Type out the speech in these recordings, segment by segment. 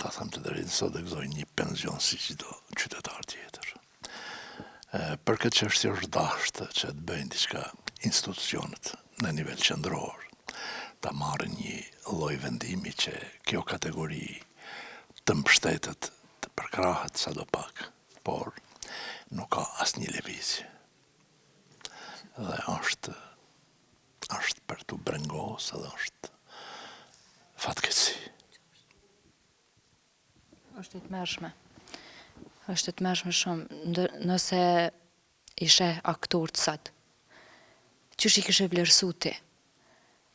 ta them të drejtën, sot e gëzoj një penzion si çdo qytetar tjetër. Për këtë çështje është dashur që të bëjnë diçka institucionet në nivel qendror, ta marrin një lloj vendimi që kjo kategori të mbështetet, të përkrahet sadopak, por nuk ka asnjë lëvizje. Dhe është për të brengos, edhe është fatkeqësi. Është e tmerrshme. Është e tmerrshme shumë. Nëse ishe aktor të sot, qysh i kishe vlerësu ti?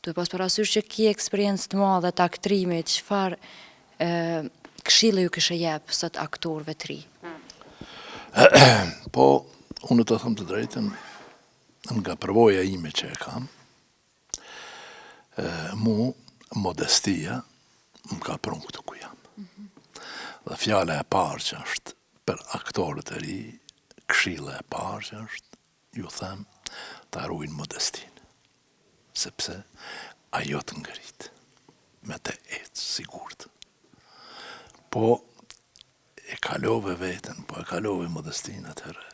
Duhet pas parasysh që ki eksperiencë të madhe të aktrimit, çfarë këshille ju kishe jep sot aktorëve të ri? Po, unë të them të drejtën, nga përvoja ime që e kam, mu modestia më ka prunë këtu ku jam. Dhe fjala e parë që është për aktorët e ri, këshilla e parë që është, ju them, ta ruajnë modestinë. Sepse ajo të ngrit, me të ecë sigurt. Po e kalove veten, po e kalove modestinë atëherë.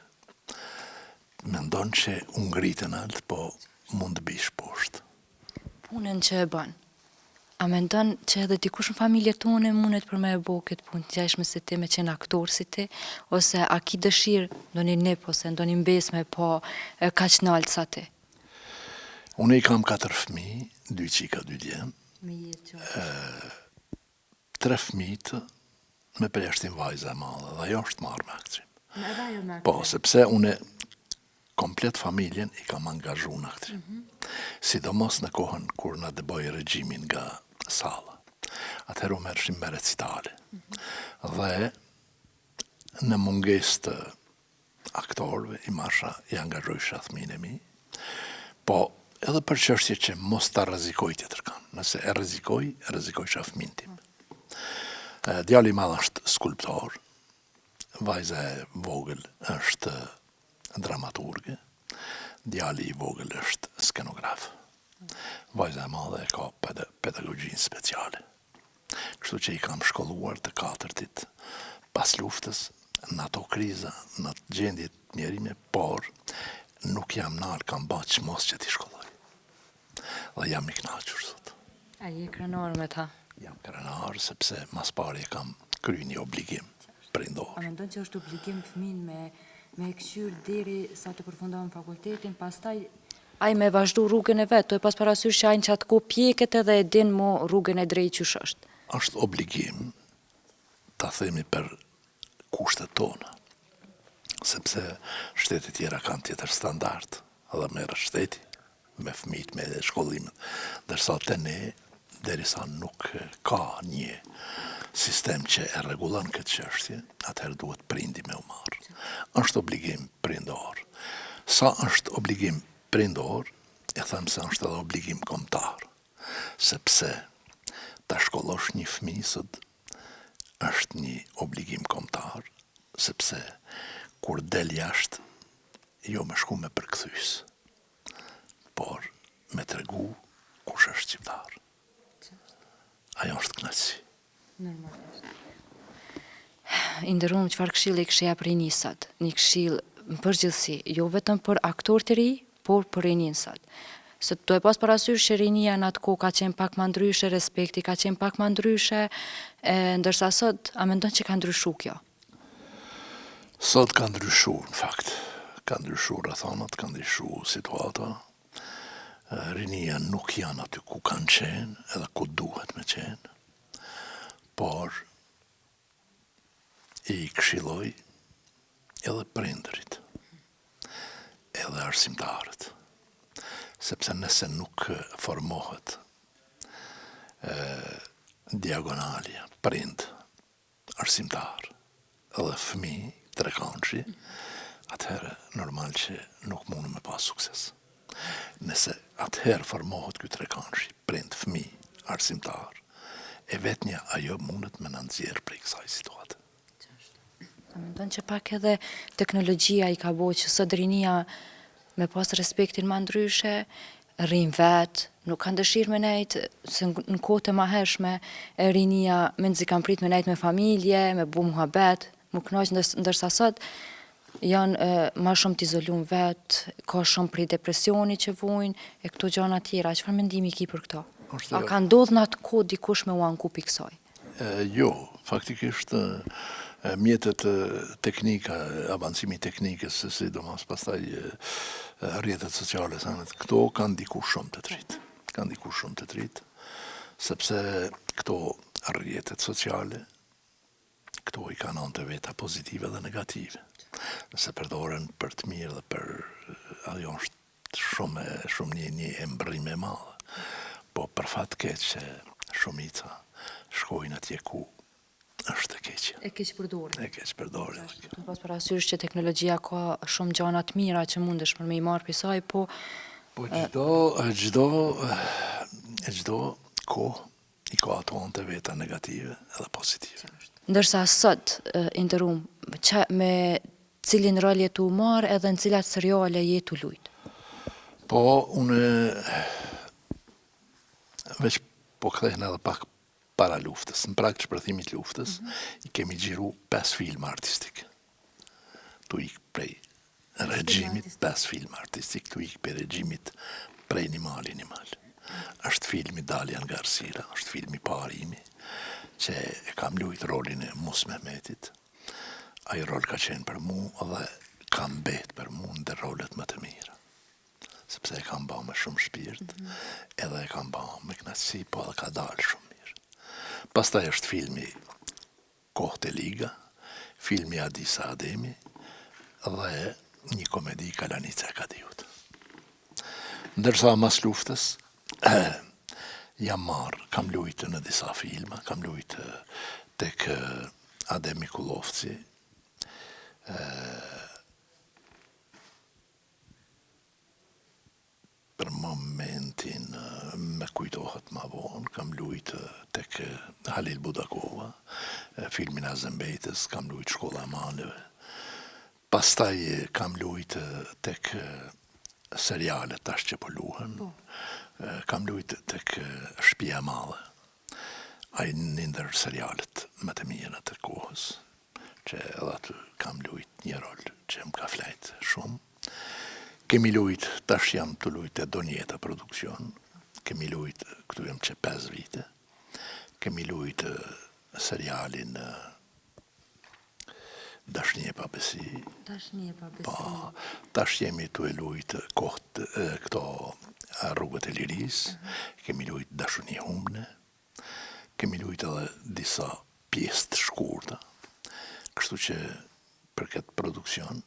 Mendon që u ngritën alt, po mund të bish poshtë. Punën që e bën, a mendon që edhe dikush në familje tone mundet për me e bo këtë punë të gjashme si ti, me qenë aktor si ti, ose a ki dëshirë ndonjë nip ose ndonjë mbesme po kaq nalt sa ti? Unë i kam 4 fëmijë, 2 qika, 2 djem. 3 fëmijët me përjashtim vajza e madhe, dhe ajo është marrë me aktrim. Po, sepse unë komplet familjen i kam angazhu në aktrim. Sidomos në kohën kur në dëboj regjimin nga sala. Atëherë u merrshim me recitale. Dhe në munges të aktorëve i marsha i angazhojsha fëmijën e mi, po edhe për çështje që mos ta rrezikoj tjetër kanë. Nëse e rrezikojsha fëmijën tim. Djali i madh është skulptor, vajza e vogël është dramaturge, djali i vogël është skenograf. Vajza e madhe ka pedagogjinë speciale. Kështu që i kam shkolluar të 4-tit pas luftës, në ato kriza, në të gjendje të njerime, por nuk jam nalë, kam ba që mos që t'i shkolloj. Dhe jam i knaqur sot. A je krenar me ta? Jam krenar, sepse mas pari e kam kry një obligim prindor. A mendon që është obligim fëmin me këshyr deri sa të përfundon fakultetin, pastaj ai me vazhdu rrugën e vetë, to e pas parasysh që ajnë që atë ko pjeket edhe e din mo rrugën e drejt qysh është. Është obligim, ta themi për kushtet tona, sepse shtetet tjera kanë tjetër standard, edhe merë shteti, me fëmijët, me shkollimet, dërsa të ne, derisa nuk ka një sistem që e rregullon këtë çështje, atëherë duhet prindi me u marrë. Është obligim prindor. Sa është obligim prindor, e them se është edhe obligim kombëtar, sepse ta shkollosh një fëmijë sot është një obligim kombëtar, sepse kur del jashtë, jo me shku me përkthys, por me tregu kush është shqiptar. Ajo është kënaqësi. Normalisht. I nderuam, çfarë këshilli kishe jap rini sot? Një këshill në përgjithësi, jo vetëm për aktorët e ri, por për rinin sot. Se do e pas parasysh që rinia në atë kohë ka qenë pak më ndryshe, respekti ka qenë pak më ndryshe, ndërsa sot a mendon që ka ndryshu kjo? Sot ka ndryshu, në fakt. Ka ndryshu rrethonat, ka ndryshu situata. Rinia nuk janë aty ku kanë qenë, edhe ku duhet me qenë, por i këshilloj edhe prindërit, edhe arsimtarët, sepse nëse nuk formohet diagonalja, prind, arsimtar, edhe fëmijë, trekançi, atëherë normal që nuk mundu me pas sukses. Nëse atëherë formohet ky trekançi, prind, fëmijë, arsimtar, e vetmja ajo mundet me nënxjerr prej kësaj situate. A mendon që pak edhe teknologjia i ka bo që sot rinia me pas respektin ma ndryshe, rrin vetë, nuk kanë dëshirë me nejtë, se në kohët e mahershme e rinia me nëzi kanë prit me nejtë me familje, me bu muhabet, mu knaq, ndërsa sot janë ma shumë t'izolum vetë, ka shumë prej depresioni që vujnë, e këto gjana tjera, çfarë mendimi ki për këto? A ka ndodhë në atë kohë dikush me u ankup i kësaj? Jo, faktikisht mjetet teknika, avancimi teknikës, sidomos pastaj rrjetet sociale, këto kanë diku shumë të tritë. Kanë diku shumë të tritë, sepse këto rrjetet sociale, këto i kanë anë të veta pozitive dhe negative. Nëse përdoren për të mirë dhe për ajo është shumë një embrim e madhe. Po për fat keq që shumica shkojnë atje ku është e keqe. E keq përdorë. E keq përdorë. Në pas parasysh që teknologjia ka shumë gjana të mira që mundesh për me i marë për saj, po... Po çdo kohë i ka ato anë të veta negative edhe pozitive. Ndërsa sot, Interum, me cilin rol jetu marë edhe në cilat seriale jetu lujtë? Po, unë veç po kthehen edhe pak para luftës. Në prag të shpërthimit luftës, i kemi gjiru 5 filma artistik. Tu ik prej regjimit, 5 filma artistik, tu ik prej regjimit prej një mal. Është filmi Dalja nga Ercilla, është filmi Parimi, që e kam lujt rolin e Mus Mehmetit. Ai rol ka qenë për mu dhe kam bet për mu në rolet më të mira. Sepse e kam ba me shumë shpirt, edhe e kam ba me knatësi, po edhe ka dalë shumë mirë. Pastaj është filmi Kohët e Liga, filmi Adisa Ademi, dhe një komedi Kalanica e Kadiut. Ndërsa mas luftës, jam marrë, kam lujtë në disa filma, kam lujtë tek Ademi Kullovci, për momentin me kujtohet ma vonë, kam lujtë tek Halil Budakova, filmin Azembejtës, kam lujtë Shkolla e Maleve. Pastaj kam lujtë tek serialet tash që po luhen, kam lujtë tek Shtëpia e Madhe. Ai një ndër serialet më të mira të kohës, që edhe aty kam lujtë një rol që më ka flejtë shumë. Kemi lujtë, tash jam të lujtë e Donjeta Produksion, kemi lujtë, këtu jam që 5 vite, kemi lujtë serialin Dashnie pa besi. Dashnie pa besi. Po, tash jemi tu e lujtë këto Rrugët e Lirisë, kemi lujtë Dashuni Humne, kemi lujtë edhe disa pjesë të shkurta, kështu që për këtë produksion